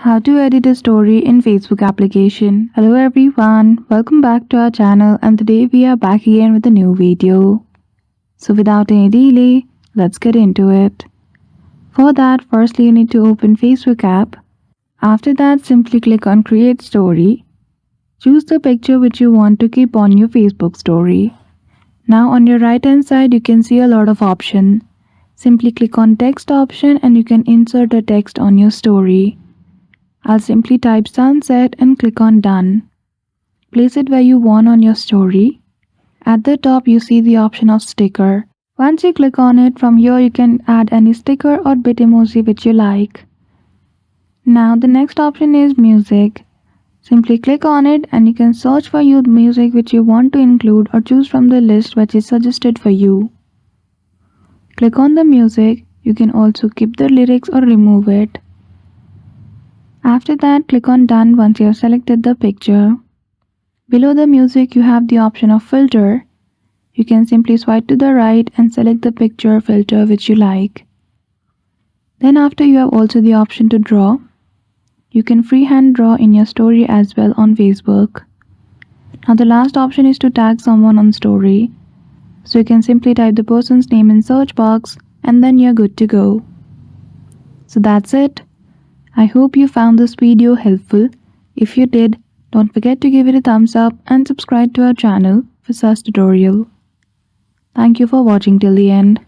How to edit a story in Facebook application. Hello everyone, welcome back to our channel and today we are back again with a new video. So without any delay, let's get into it. For that, firstly you need to open Facebook app. After that, simply click on create story. Choose the picture which you want to keep on your Facebook story. Now on your right hand side you can see a lot of options. Simply click on text option and you can insert a text on your story. I'll simply type sunset and click on done. Place it where you want on your story. At the top you see the option of sticker. Once you click on it, from here you can add any sticker or bit emoji which you like. Now the next option is music. Simply click on it and you can search for your music which you want to include or choose from the list which is suggested for you. Click on the music. You can also keep the lyrics or remove it. After that, click on done once you have selected the picture. Below the music you have the option of filter. You can simply swipe to the right and select the picture filter which you like. Then after you have also the option to draw. You can freehand draw in your story as well on Facebook. Now the last option is to tag someone on story. So you can simply type the person's name in search box and then you're good to go. So that's it. I hope you found this video helpful. If you did, don't forget to give it a thumbs up and subscribe to our channel for such tutorial. Thank you for watching till the end.